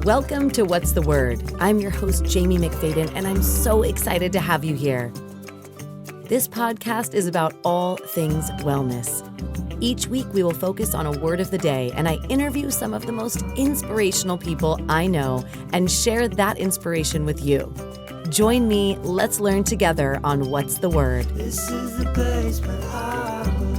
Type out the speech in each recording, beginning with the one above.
Welcome to What's the Word? I'm your host, Jaime McFaden, and I'm so excited to have you here. This podcast is about all things wellness. Each week, we will focus on a word of the day, and I interview some of the most inspirational people I know and share that inspiration with you. Join me, let's learn together on What's the Word. This is the place where I belong.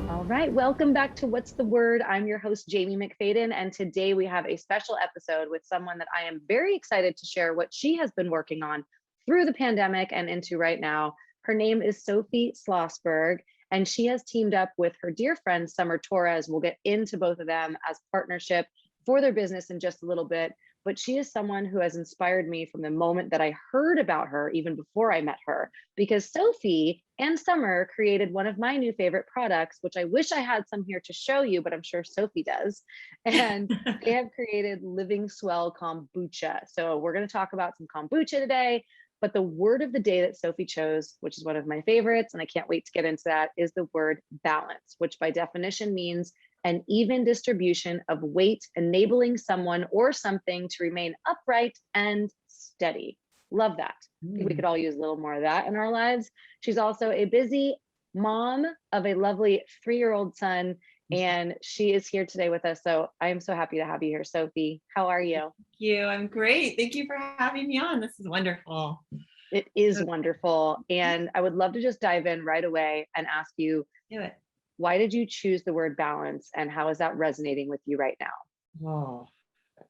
All right, welcome back to What's the Word? I'm your host, Jaime McFaden, and today we have a special episode with someone that I am very excited to share what she has been working on through the pandemic and into right now. Her name is Sophie Slosberg, and she has teamed up with her dear friend, Summer Torres. We'll get into both of them as partnership for their business in just a little bit, but she is someone who has inspired me from the moment that I heard about her, even before I met her, because Sophie and Summer created one of my new favorite products, which I wish I had some here to show you, but I'm sure Sophie does. And they have created Living Swell Kombucha. So we're going to talk about some kombucha today, but the word of the day that Sophie chose, which is one of my favorites, and I can't wait to get into that, is the word balance, which by definition means an even distribution of weight, enabling someone or something to remain upright and steady. Love that. I think we could all use a little more of that in our lives. She's also a busy mom of a lovely 3-year-old son, and she is here today with us. So I am so happy to have you here, Sophie. How are you? Thank you. I'm great. Thank you for having me on. This is wonderful. It is wonderful. And I would love to just dive in right away and ask you, Do it. why did you choose the word balance, and how is that resonating with you right now? Oh,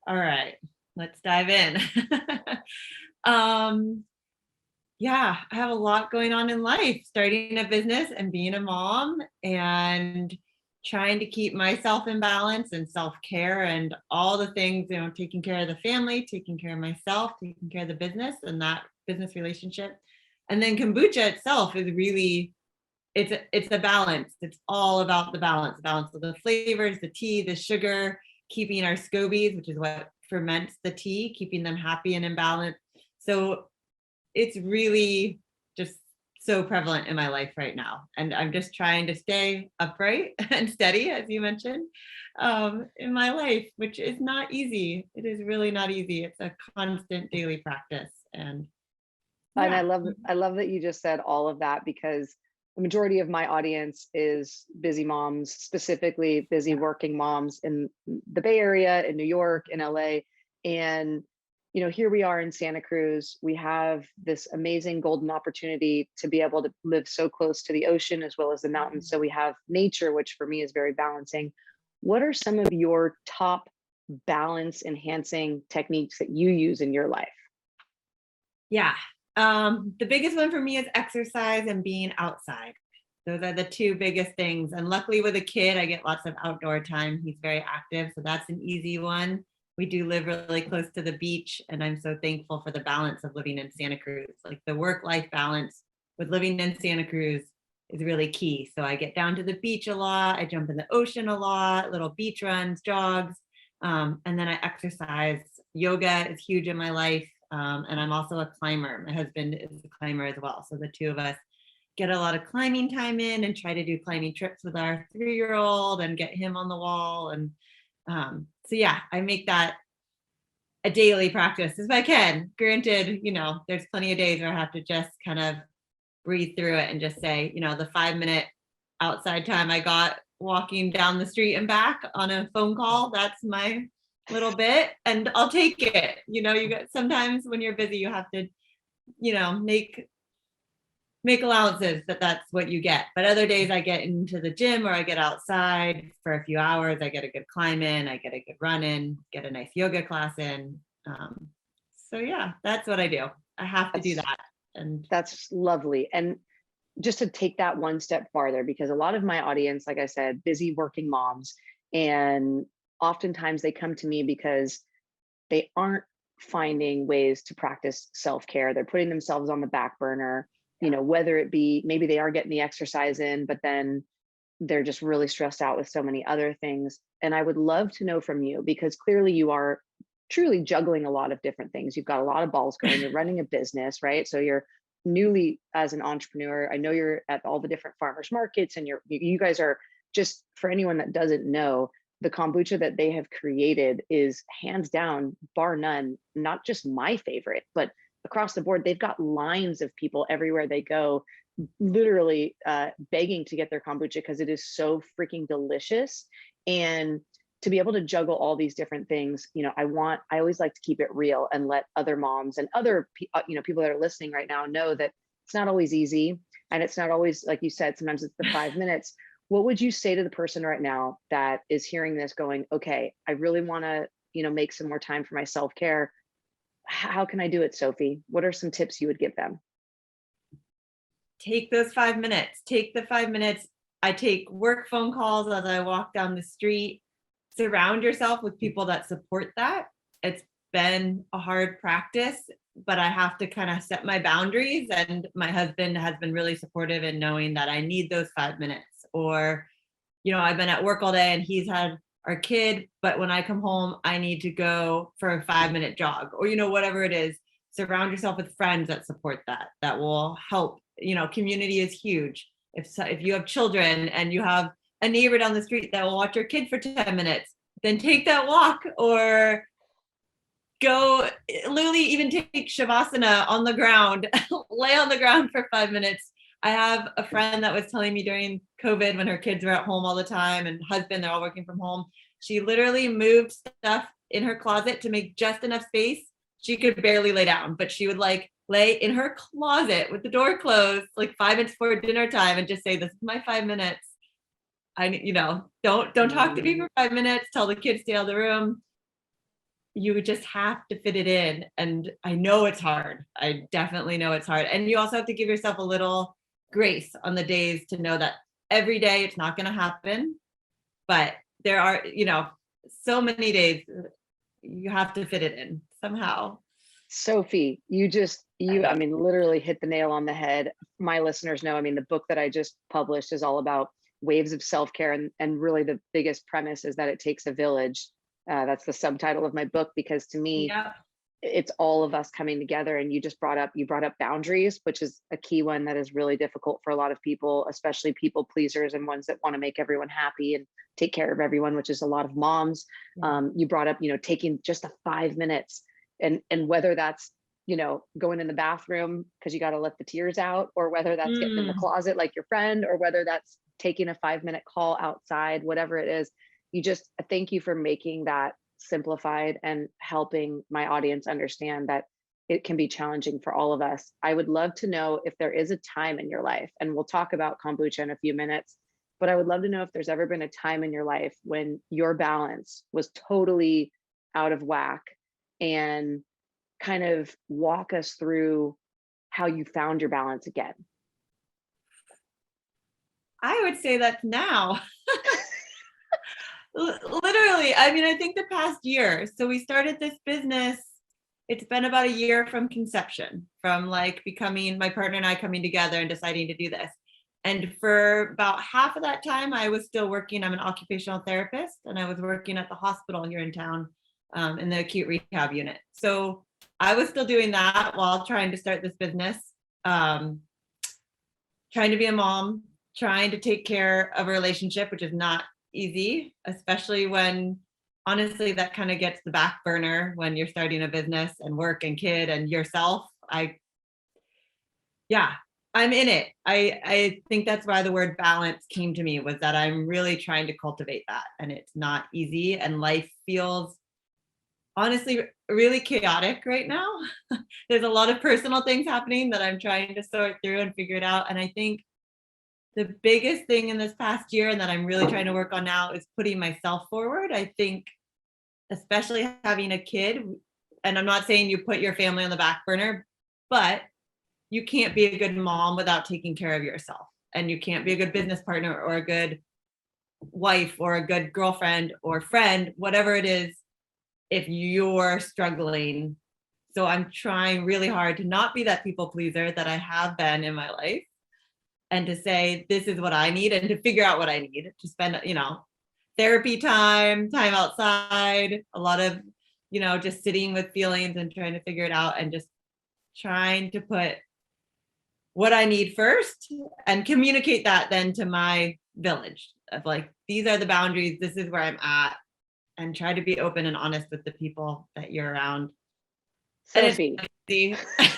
all right. Let's dive in. Yeah, I have a lot going on in life, starting a business and being a mom and trying to keep myself in balance and self-care and all the things, taking care of the family, taking care of myself, taking care of the business and that business relationship. And then kombucha itself is really, it's a balance. It's all about the balance of the flavors, the tea, the sugar, keeping our scobies, which is what ferments the tea, keeping them happy and in balance. So it's really just so prevalent in my life right now. And I'm just trying to stay upright and steady, as you mentioned, in my life, which is not easy. It is really not easy. It's a constant daily practice. And I love that you just said all of that, because the majority of my audience is busy moms, specifically busy working moms in the Bay Area, in New York, in LA. And, here we are in Santa Cruz. We have this amazing golden opportunity to be able to live so close to the ocean as well as the mountains. So we have nature, which for me is very balancing. What are some of your top balance enhancing techniques that you use in your life? Yeah. The biggest one for me is exercise and being outside. Those are the two biggest things. And luckily with a kid, I get lots of outdoor time. He's very active. So that's an easy one. We do live really close to the beach, and I'm so thankful for the balance of living in Santa Cruz. Like the work-life balance with living in Santa Cruz is really key. So I get down to the beach a lot. I jump in the ocean a lot, little beach runs, jogs, and then I exercise. Yoga is huge in my life. And I'm also a climber. My husband is a climber as well. So the two of us get a lot of climbing time in and try to do climbing trips with our 3-year-old and get him on the wall. And so yeah, I make that a daily practice if I can. Granted, there's plenty of days where I have to just kind of breathe through it and just say, the 5-minute outside time I got walking down the street and back on a phone call, that's my little bit, and I'll take it. You got, sometimes when you're busy, you have to, make allowances that's what you get. But other days I get into the gym or I get outside for a few hours. I get a good climb in, I get a good run in, get a nice yoga class in. So yeah, that's what I do. I have to do that. And that's lovely. And just to take that one step farther, because a lot of my audience, like I said, busy working moms, and oftentimes they come to me because they aren't finding ways to practice self-care. They're putting themselves on the back burner, whether it be maybe they are getting the exercise in, but then they're just really stressed out with so many other things. And I would love to know from you, because clearly you are truly juggling a lot of different things. You've got a lot of balls going, you're running a business, right? So you're newly as an entrepreneur. I know you're at all the different farmers markets, and you guys are just for anyone that doesn't know, the kombucha that they have created is hands down, bar none, not just my favorite, but across the board. They've got lines of people everywhere they go, literally begging to get their kombucha because it is so freaking delicious. And to be able to juggle all these different things, I always like to keep it real and let other moms and other people that are listening right now know that it's not always easy, and it's not always, like you said, sometimes it's the 5 minutes. What would you say to the person right now that is hearing this going, okay, I really want to make some more time for my self-care? How can I do it, Sophie? What are some tips you would give them? Take those 5 minutes. Take the 5 minutes. I take work phone calls as I walk down the street. Surround yourself with people that support that. It's been a hard practice, but I have to kind of set my boundaries. And my husband has been really supportive in knowing that I need those 5 minutes. Or, I've been at work all day and he's had our kid, but when I come home, I need to go for a 5-minute jog, or, whatever it is. Surround yourself with friends that support that will help. Community is huge. If you have children and you have a neighbor down the street that will watch your kid for 10 minutes, then take that walk, or go literally even take shavasana on the ground, lay on the ground for 5 minutes. I have a friend that was telling me during COVID, when her kids were at home all the time and husband, they're all working from home, she literally moved stuff in her closet to make just enough space. She could barely lay down, but she would lay in her closet with the door closed, 5 minutes before dinner time, and just say, this is my 5 minutes. Don't talk to me for 5 minutes, tell the kids to stay out of the room. You just have to fit it in. And I know it's hard. I definitely know it's hard. And you also have to give yourself a little grace on the days to know that every day it's not going to happen. But there are, so many days you have to fit it in somehow. Sophie, literally hit the nail on the head. My listeners know, the book that I just published is all about waves of self-care. And really the biggest premise is that it takes a village. That's the subtitle of my book, because to me, it's all of us coming together. And you brought up boundaries, which is a key one that is really difficult for a lot of people, especially people pleasers and ones that want to make everyone happy and take care of everyone, which is a lot of moms. You brought up, taking just the 5 minutes, and whether that's, going in the bathroom because you got to let the tears out, or whether that's getting in the closet like your friend, or whether that's taking a 5-minute call outside, whatever it is. Thank you for making that simplified and helping my audience understand that it can be challenging for all of us. I would love to know if there is a time in your life, and we'll talk about kombucha in a few minutes, but I would love to know if there's ever been a time in your life when your balance was totally out of whack, and kind of walk us through how you found your balance again. I would say that's now. Literally, I think the past year. So we started this business. It's been about a year from conception, from becoming, my partner and I coming together and deciding to do this. And for about half of that time, I was still working. I'm an occupational therapist, and I was working at the hospital here in town, in the acute rehab unit. So I was still doing that while trying to start this business, trying to be a mom, trying to take care of a relationship, which is not easy, especially when, honestly, that kind of gets the back burner when you're starting a business and work and kid and yourself. I'm in it. I think that's why the word balance came to me, was that I'm really trying to cultivate that, and it's not easy, and life feels honestly really chaotic right now. There's a lot of personal things happening that I'm trying to sort through and figure it out. And I think the biggest thing in this past year, and that I'm really trying to work on now, is putting myself forward. I think, especially having a kid, and I'm not saying you put your family on the back burner, but you can't be a good mom without taking care of yourself. And you can't be a good business partner or a good wife or a good girlfriend or friend, whatever it is, if you're struggling. So I'm trying really hard to not be that people pleaser that I have been in my life, and to say, this is what I need, and to figure out what I need to spend, therapy time outside, a lot of, just sitting with feelings and trying to figure it out, and just trying to put what I need first and communicate that then to my village of like, these are the boundaries, this is where I'm at, and try to be open and honest with the people that you're around. And it's Sophie. easy.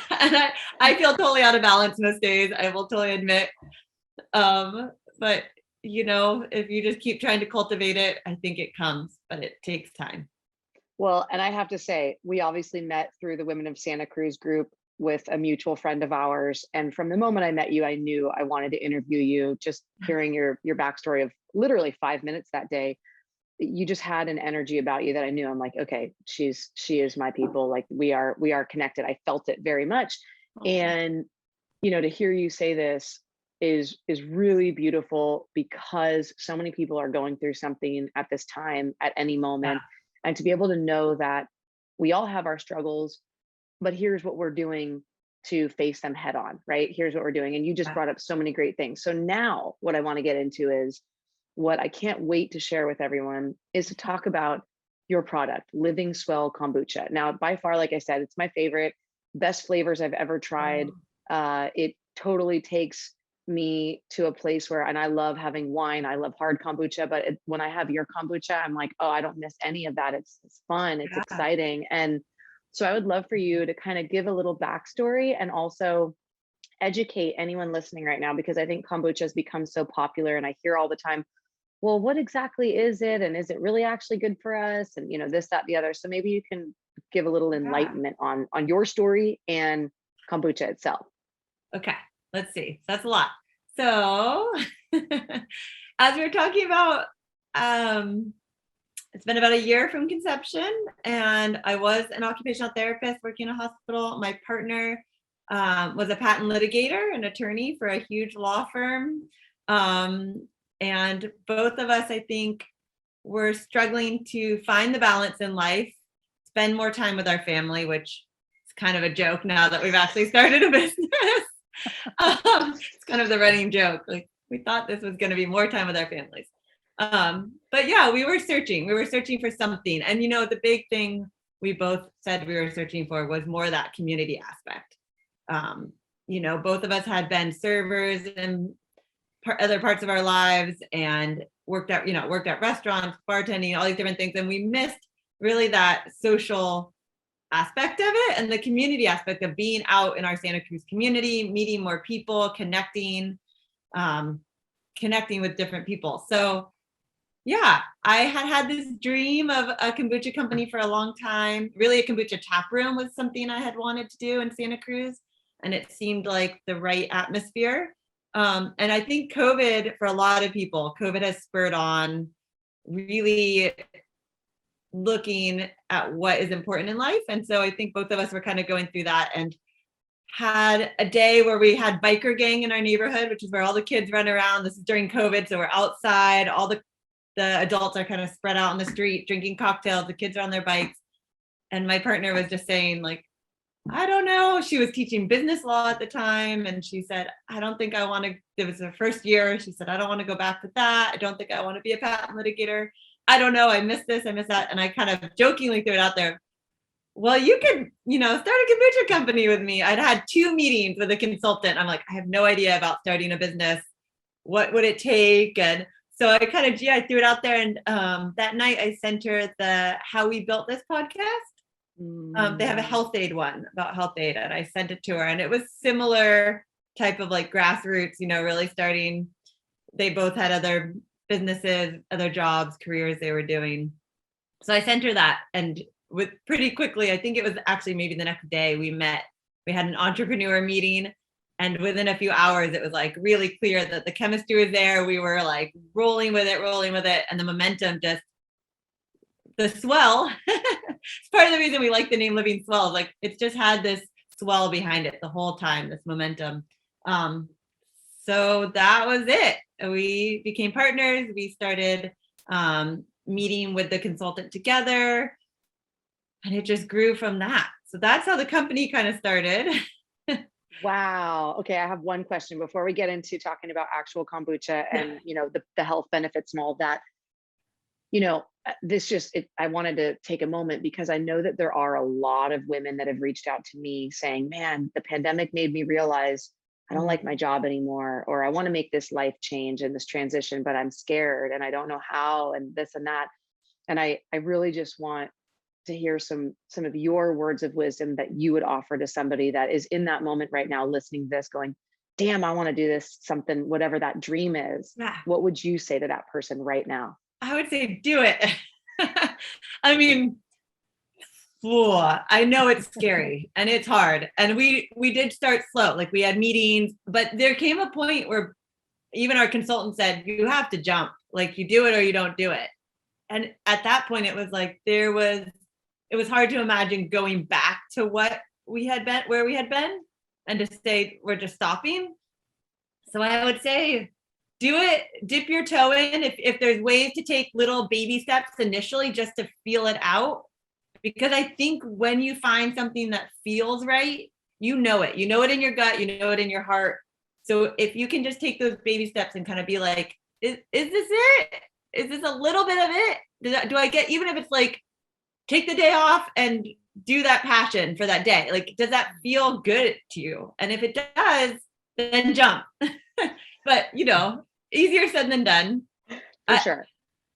And I feel totally out of balance most days, I will totally admit. But if you just keep trying to cultivate it, I think it comes, but it takes time. Well, and I have to say, we obviously met through the Women of Santa Cruz group with a mutual friend of ours. And from the moment I met you, I knew I wanted to interview you. Just hearing your backstory of literally 5 minutes that day, you just had an energy about you that I knew. I'm like, okay, she is my people. Like we are connected. I felt it very much. And to hear you say this is really beautiful, because so many people are going through something at this time, at any moment. And to be able to know that we all have our struggles, but here's what we're doing to face them head on, right? Here's what we're doing. And you just brought up so many great things. So now what I want to get into is what I can't wait to share with everyone is to talk about your product, Living Swell Kombucha. Now, by far, like I said, it's my favorite, best flavors I've ever tried. It totally takes me to a place where, and I love having wine, I love hard kombucha, but when I have your kombucha, I'm like, oh, I don't miss any of that. It's fun, it's exciting. And so I would love for you to kind of give a little backstory and also educate anyone listening right now, because I think kombucha has become so popular and I hear all the time, well, what exactly is it? And is it really actually good for us? And this, that, the other. So maybe you can give a little enlightenment on your story and kombucha itself. Okay, let's see. That's a lot. So as we're talking about, it's been about a year from conception, and I was an occupational therapist working in a hospital. My partner was a patent litigator, an attorney for a huge law firm. And both of us, I think, were struggling to find the balance in life, spend more time with our family, which is kind of a joke now that we've actually started a business. It's kind of the running joke. Like, we thought this was going to be more time with our families. But yeah, we were searching for something. And, the big thing we both said we were searching for was more that community aspect. Both of us had been servers in other parts of our lives and worked at restaurants, bartending, all these different things. And we missed really that social aspect of it and the community aspect of being out in our Santa Cruz community, meeting more people, connecting with different people. So yeah, I had this dream of a kombucha company for a long time. Really, a kombucha tap room was something I had wanted to do in Santa Cruz, and it seemed like the right atmosphere. And I think COVID, for a lot of people, COVID has spurred on really looking at what is important in life. And so I think both of us were kind of going through that, and had a day where we had biker gang in our neighborhood, which is where all the kids run around. This is during COVID, so we're outside. All the adults are kind of spread out on the street drinking cocktails. The kids are on their bikes. And my partner was just saying, like, I don't know. She was teaching business law at the time. And she said, I don't think I want to, it was her first year. She said, I don't want to go back to that. I don't think I want to be a patent litigator. I don't know. I miss this. I miss that. And I kind of jokingly threw it out there. Well, you could, start a kombucha company with me. I'd had 2 meetings with a consultant. I'm like, I have no idea about starting a business. What would it take? And so I kind of, I threw it out there. And that night I sent her the How We Built This podcast. They have a health aid one about health aid, and I sent it to her, and it was similar type of like grassroots, really starting. They both had other businesses, other jobs, careers they were doing. So I sent her that, and with pretty quickly, I think it was actually maybe the next day we met, we had an entrepreneur meeting, and within a few hours, it was like really clear that the chemistry was there. We were like rolling with it. And the momentum just, the swell, it's part of the reason we like the name Living Swell. Like, it's just had this swell behind it the whole time, this momentum. So that was it. We became partners. We started meeting with the consultant together, and it just grew from that. So that's how the company kind of started. Wow. Okay. I have one question before we get into talking about actual kombucha and, the health benefits and all of that. I wanted to take a moment because I know that there are a lot of women that have reached out to me saying, man, the pandemic made me realize I don't like my job anymore, or I want to make this life change and this transition, but I'm scared and I don't know how, and this and that. And I really just want to hear some of your words of wisdom that you would offer to somebody that is in that moment right now, listening to this, going, damn, I want to do this, something, whatever that dream is. Yeah. What would you say to that person right now? I would say do it. I mean, I know it's scary and it's hard. And we did start slow. Like we had meetings, but there came a point where even our consultant said, you have to jump. Like you do it or you don't do it. And at that point, it was like it was hard to imagine going back to what we had been, where we had been, and to say we're just stopping. So I would say do it, dip your toe in. If there's ways to take little baby steps initially just to feel it out. Because I think when you find something that feels right, you know it in your gut, you know it in your heart. So if you can just take those baby steps and kind of be like, is this it? Is this a little bit of it? Do I get, even if it's like, take the day off and do that passion for that day. Like, does that feel good to you? And if it does, then jump. But, easier said than done. For sure.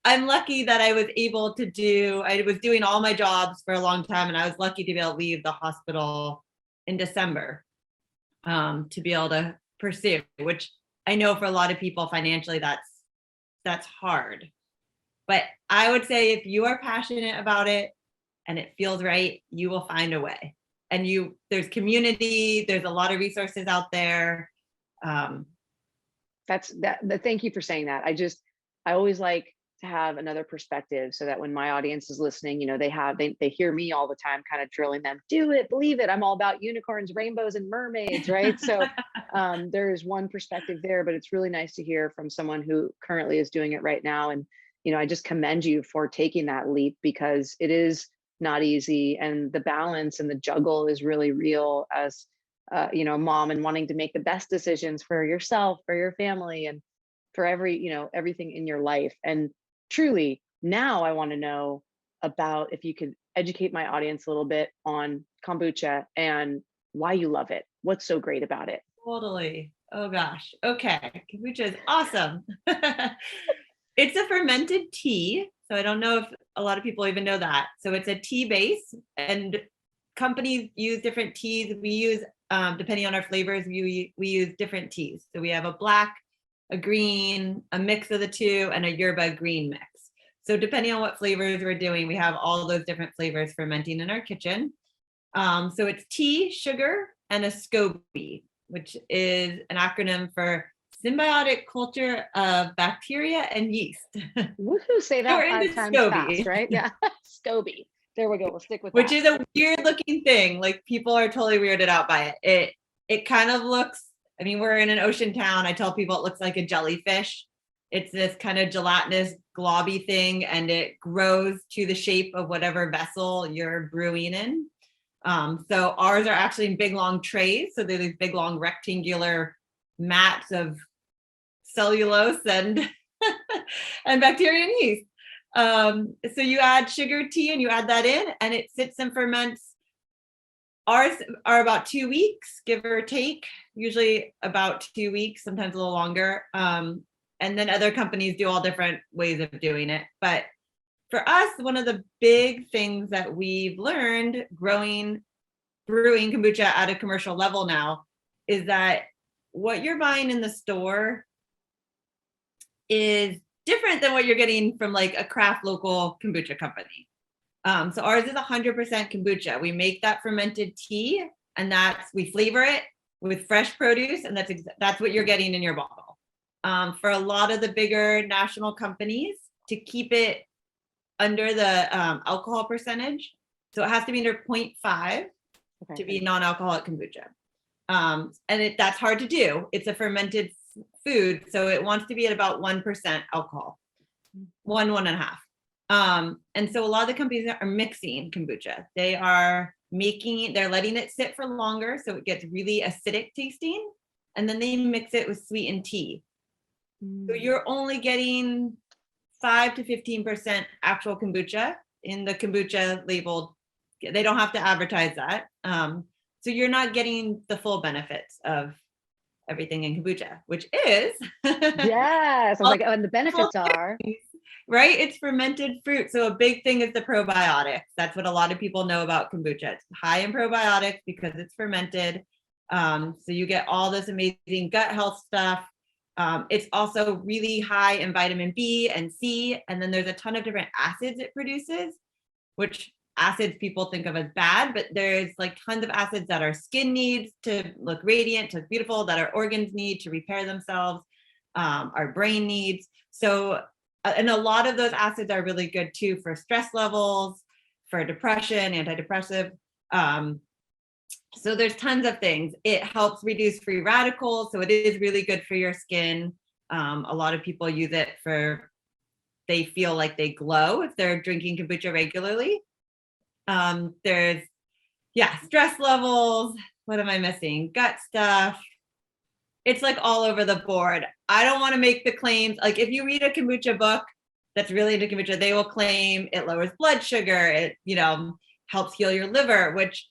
I'm lucky that I was able to I was doing all my jobs for a long time, and I was lucky to be able to leave the hospital in December to be able to pursue, which I know for a lot of people financially, that's hard. But I would say if you are passionate about it and it feels right, you will find a way. And there's community, there's a lot of resources out there. Thank you for saying that. I always like to have another perspective so that when my audience is listening, they hear me all the time kind of drilling them, do it, believe it. I'm all about unicorns, rainbows, and mermaids, right? So there's one perspective there, but it's really nice to hear from someone who currently is doing it right now. And, I just commend you for taking that leap, because it is not easy. And the balance and the juggle is really real as, a mom, and wanting to make the best decisions for yourself, for your family, and for everything in your life. And truly, now I want to know about, if you could educate my audience a little bit on kombucha and why you love it. What's so great about it? Totally. Oh gosh. Okay. Kombucha is awesome. It's a fermented tea. So I don't know if a lot of people even know that. So it's a tea base, and companies use different teas. We use, depending on our flavors, we use different teas. So we have a black, a green, a mix of the two, and a yerba green mix. So depending on what flavors we're doing, we have all those different flavors fermenting in our kitchen. So it's tea, sugar, and a SCOBY, which is an acronym for symbiotic culture of bacteria and yeast. Woohoo, say that 5 times SCOBY. fast, right? Yeah, SCOBY. There we go. We'll stick with Which that. is a weird looking thing. Like people are totally weirded out by it. It kind of looks, we're in an ocean town. I tell people it looks like a jellyfish. It's this kind of gelatinous globby thing, and it grows to the shape of whatever vessel you're brewing in. So ours are actually in big long trays. So they're these big long rectangular mats of cellulose and and bacteria and yeast. So you add sugar, tea, and you add that in, and it sits and ferments. Ours are about 2 weeks, give or take, usually about 2 weeks, sometimes a little longer. And then other companies do all different ways of doing it. But for us, one of the big things that we've learned brewing kombucha at a commercial level now is that what you're buying in the store is different than what you're getting from like a craft local kombucha company. So ours is 100% kombucha. We make that fermented tea, and we flavor it with fresh produce, and that's what you're getting in your bottle. For a lot of the bigger national companies, to keep it under the alcohol percentage, so it has to be under 0.5 to be non-alcoholic kombucha. And that's hard to do. It's a fermented food, so it wants to be at about 1% alcohol, 1.5. And so a lot of the companies are mixing kombucha. They're letting it sit for longer, so it gets really acidic tasting, and then they mix it with sweetened tea. So you're only getting 5 to 15% actual kombucha in the kombucha labeled. They don't have to advertise that. So you're not getting the full benefits of everything in kombucha, which is Yes. I was like, oh, and the benefits are. right? It's fermented fruit. So a big thing is the probiotics. That's what a lot of people know about kombucha. It's high in probiotics because it's fermented. So you get all this amazing gut health stuff. It's also really high in vitamin B and C. And then there's a ton of different acids it produces, which acids people think of as bad, but there's like tons of acids that our skin needs to look radiant, to look beautiful, that our organs need to repair themselves, our brain needs. So, and a lot of those acids are really good too for stress levels, for depression, antidepressive. So there's tons of things. It helps reduce free radicals. So it is really good for your skin. A lot of people use it for, they feel like they glow if they're drinking kombucha regularly. There's, stress levels. What am I missing? Gut stuff. It's like all over the board. I don't want to make the claims. Like if you read a kombucha book that's really into kombucha, they will claim it lowers blood sugar. It, helps heal your liver, which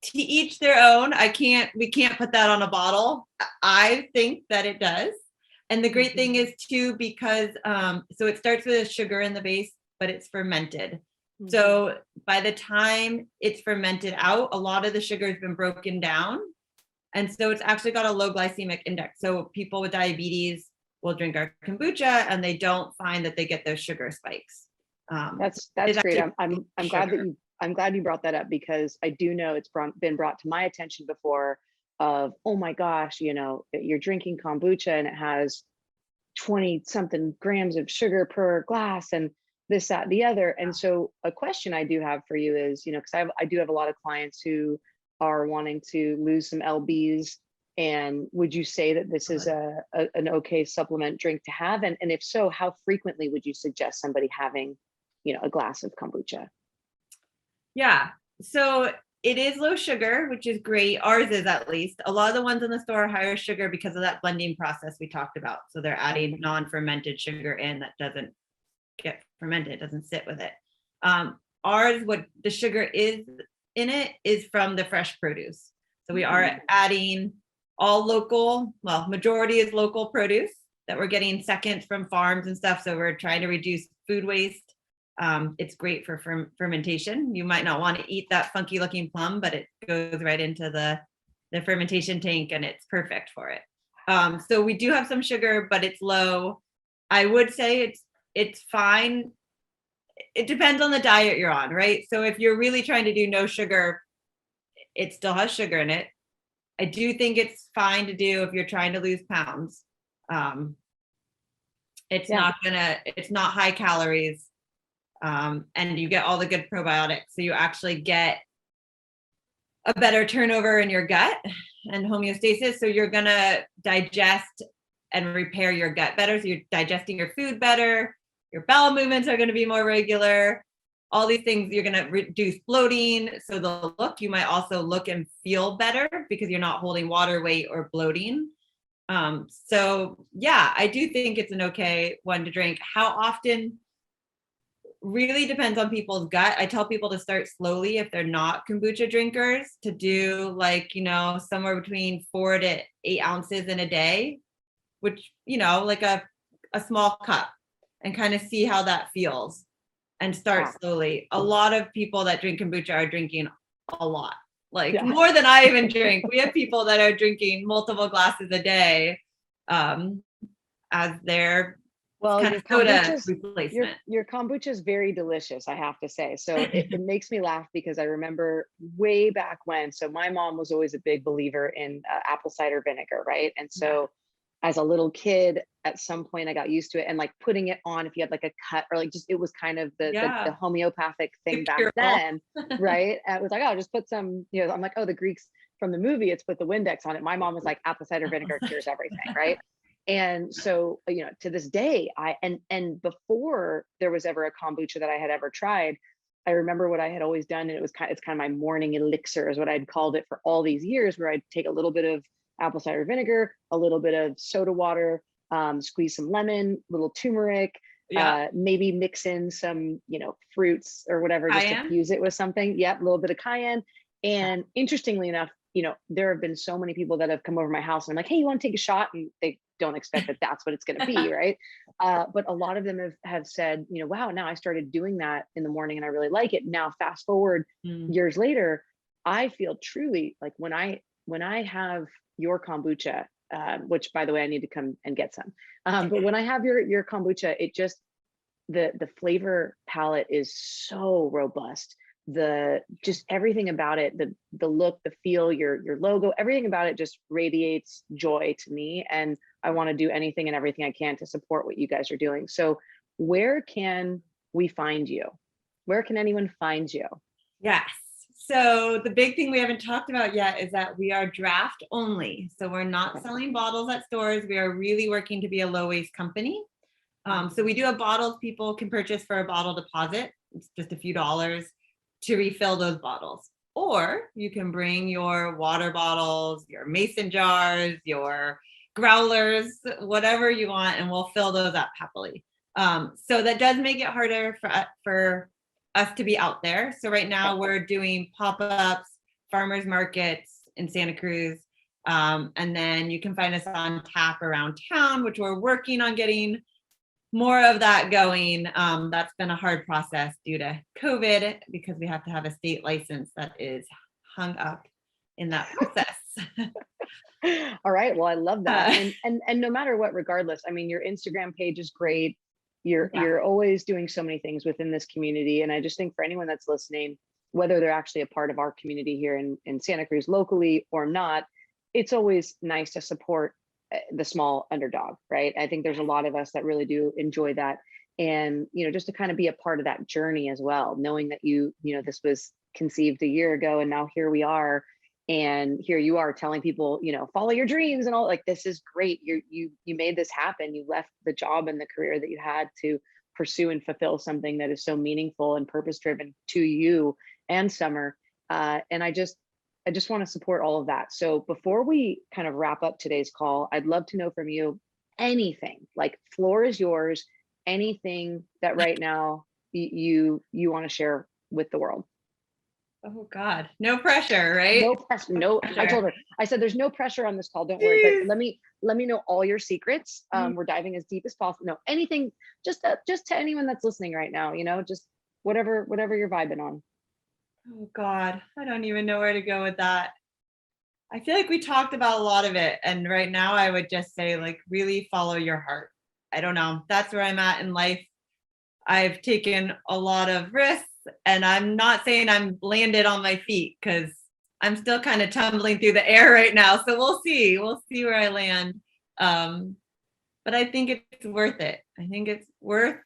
to each their own. We can't put that on a bottle. I think that it does. And the great thing is too, because, so it starts with a sugar in the base, but it's fermented. So by the time it's fermented out, a lot of the sugar has been broken down. And so it's actually got a low glycemic index. So people with diabetes will drink our kombucha and they don't find that they get those sugar spikes. That's great. I'm glad you brought that up, because I do know it's been brought to my attention before of, oh my gosh, you're drinking kombucha and it has 20 something grams of sugar per glass and this, that, the other. And so a question I do have for you is, because I do have a lot of clients who are wanting to lose some lbs, and would you say that this is an okay supplement drink to have? And if so, how frequently would you suggest somebody having, a glass of kombucha? Yeah, so it is low sugar, which is great. Ours is, at least. A lot of the ones in the store are higher sugar because of that blending process we talked about. So they're adding non-fermented sugar in that doesn't get fermented, doesn't sit with it. Ours, what the sugar is in it is from the fresh produce. So we are adding all local, majority is local produce that we're getting seconds from farms and stuff. So we're trying to reduce food waste. It's great for fermentation. You might not want to eat that funky looking plum, but it goes right into the fermentation tank and it's perfect for it. So we do have some sugar, but it's low. I would say it's fine. It depends on the diet you're on, right? So if you're really trying to do no sugar, it still has sugar in it. I do think it's fine to do if you're trying to lose pounds. It's not high calories. And you get all the good probiotics. So you actually get a better turnover in your gut and homeostasis. So you're gonna digest and repair your gut better. So you're digesting your food better. Your bowel movements are going to be more regular. All these things, you're going to reduce bloating. So you might also look and feel better because you're not holding water weight or bloating. So yeah, I do think it's an okay one to drink. How often really depends on people's gut. I tell people to start slowly if they're not kombucha drinkers, to do somewhere between 4 to 8 ounces in a day, which, like a small cup, and kind of see how that feels and start slowly. A lot of people that drink kombucha are drinking a lot, more than I even drink. We have people that are drinking multiple glasses a day as their kind of soda replacement. Your kombucha is very delicious, I have to say. So it makes me laugh because I remember way back when, so my mom was always a big believer in apple cider vinegar, right? And so as a little kid, at some point I got used to it, and putting it on if you had a cut, or it was kind of the homeopathic thing back then, right? And it was I'll just put some, I'm like, oh, the Greeks from the movie, it's put the Windex on it. My mom was like, apple cider vinegar cures everything, right? And so, to this day, and before there was ever a kombucha that I had ever tried, I remember what I had always done, and it's kind of my morning elixir is what I'd called it for all these years, where I'd take a little bit of apple cider vinegar, a little bit of soda water, squeeze some lemon, little turmeric, maybe mix in some, fruits or whatever, just to fuse it with something. Yep, a little bit of cayenne. And interestingly enough, there have been so many people that have come over my house and I'm like, hey, you want to take a shot? And they don't expect that that's what it's going to be. Right. But a lot of them have said, wow, now I started doing that in the morning and I really like it. Now, fast forward years later, I feel truly like when I have your kombucha, which by the way, I need to come and get some. But when I have your kombucha, it just, the flavor palette is so robust. Just everything about it, the look, the feel, your logo, everything about it just radiates joy to me. And I want to do anything and everything I can to support what you guys are doing. So where can we find you? Where can anyone find you? Yes. So the big thing we haven't talked about yet is that we are draft only. So we're not selling bottles at stores. We are really working to be a low waste company. So we do have bottles people can purchase for a bottle deposit. It's just a few dollars to refill those bottles. Or you can bring your water bottles, your mason jars, your growlers, whatever you want, and we'll fill those up happily. So that does make it harder for us to be out there. So right now we're doing pop-ups, farmers markets in Santa Cruz. And then you can find us on tap around town, which we're working on getting more of that going. That's been a hard process due to COVID because we have to have a state license that is hung up in that process. All right. Well, I love that. And no matter what, regardless, I mean, your Instagram page is great. You're always doing so many things within this community. And I just think for anyone that's listening, whether they're actually a part of our community here in Santa Cruz locally or not, it's always nice to support the small underdog, right? I think there's a lot of us that really do enjoy that. And, just to kind of be a part of that journey as well, knowing that this was conceived a year ago and now here we are. And here you are telling people, follow your dreams and all. Like, this is great. You made this happen. You left the job and the career that you had to pursue and fulfill something that is so meaningful and purpose driven to you and Summer. And I just want to support all of that. So before we kind of wrap up today's call, I'd love to know from you anything, like, floor is yours, anything that right now you want to share with the world. Oh God, no pressure, right? No pressure. No, I told her, I said, there's no pressure on this call. Don't worry, but let me know all your secrets. We're diving as deep as possible. No, anything, just to anyone that's listening right now, just whatever you're vibing on. Oh God, I don't even know where to go with that. I feel like we talked about a lot of it. And right now I would just say, like, really follow your heart. I don't know. That's where I'm at in life. I've taken a lot of risks, and I'm not saying I'm landed on my feet because I'm still kind of tumbling through the air right now. So we'll see where I land. But I think it's worth it. I think it's worth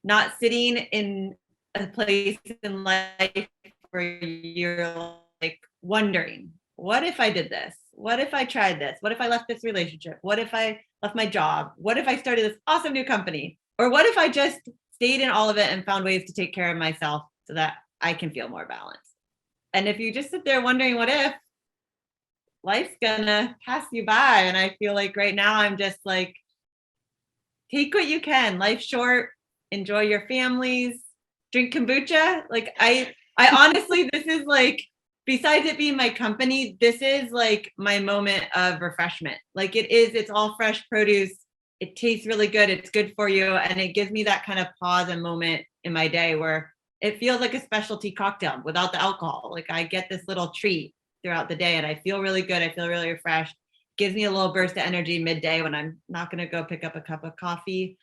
not sitting in a place in life where you're like wondering, what if I did this? What if I tried this? What if I left this relationship? What if I left my job? What if I started this awesome new company? Or what if I just stayed in all of it and found ways to take care of myself so that I can feel more balanced? And if you just sit there wondering what if, life's gonna pass you by. And I feel like right now I'm just like, take what you can. Life's short. Enjoy your families. Drink kombucha. Like I honestly, this is like, besides it being my company, this is like my moment of refreshment. Like it's all fresh produce. It tastes really good. It's good for you. And it gives me that kind of pause and moment in my day where it feels like a specialty cocktail without the alcohol. Like I get this little treat throughout the day and I feel really good. I feel really refreshed. Gives me a little burst of energy midday when I'm not going to go pick up a cup of coffee.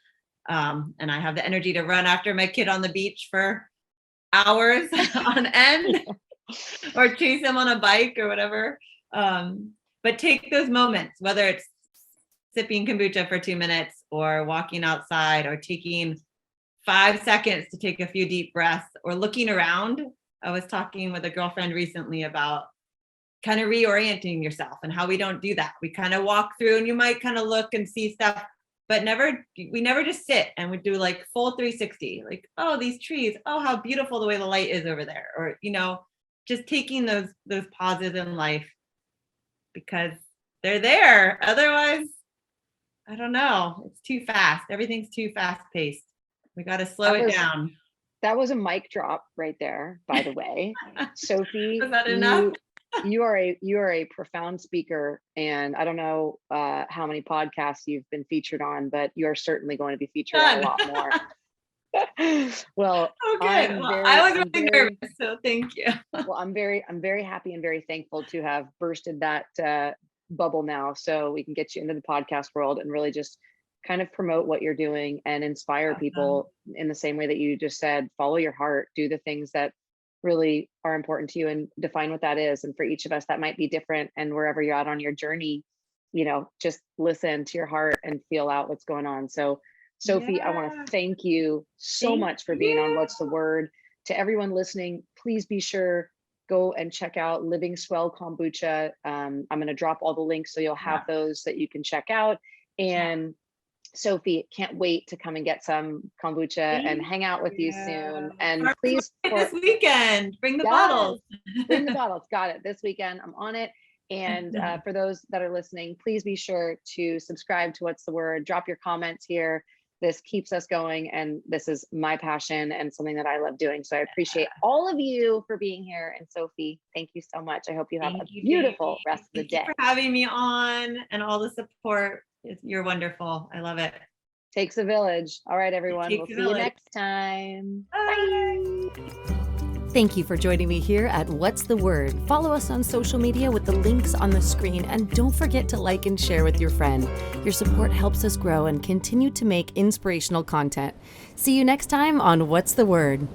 And I have the energy to run after my kid on the beach for hours on end or chase him on a bike or whatever. But take those moments, whether it's sipping kombucha for 2 minutes or walking outside or taking 5 seconds to take a few deep breaths or looking around. I was talking with a girlfriend recently about kind of reorienting yourself and how we don't do that. We kind of walk through and you might kind of look and see stuff, but we never just sit and we do like full 360, like, oh, these trees, oh, how beautiful the way the light is over there. Or, just taking those pauses in life because they're there. Otherwise, I don't know. It's too fast. Everything's too fast paced. We got to slow it down. That was a mic drop right there, by the way. Sophie, was that enough? you are a profound speaker, and I don't know how many podcasts you've been featured on, but you are certainly going to be featured on a lot more. Well, Okay. Well, I was really nervous, so thank you. well, I'm very happy and very thankful to have bursted that bubble now, so we can get you into the podcast world and really just kind of promote what you're doing and inspire people in the same way that you just said. Follow your heart, do the things that really are important to you, and define what that is. And for each of us, that might be different. And wherever you're at on your journey, just listen to your heart and feel out what's going on. So, Sophie, I want to thank you so much for being on What's the Word. To everyone listening, please be sure go and check out Living Swell Kombucha. I'm going to drop all the links so you'll have those that you can check out. And Sophie, can't wait to come and get some kombucha and hang out with you soon. And please, this weekend, bring the bottles. Bring the bottles. Got it. This weekend, I'm on it. And for those that are listening, please be sure to subscribe to What's the Word. Drop your comments here. This keeps us going, and this is my passion and something that I love doing. So I appreciate all of you for being here. And Sophie, thank you so much. I hope you have a beautiful rest of the day. Thank you for having me on, and all the support. You're wonderful. I love it. Takes a village. All right, everyone. We'll see you next time. Bye. Thank you for joining me here at What's the Word. Follow us on social media with the links on the screen, and don't forget to like and share with your friend. Your support helps us grow and continue to make inspirational content. See you next time on What's the Word.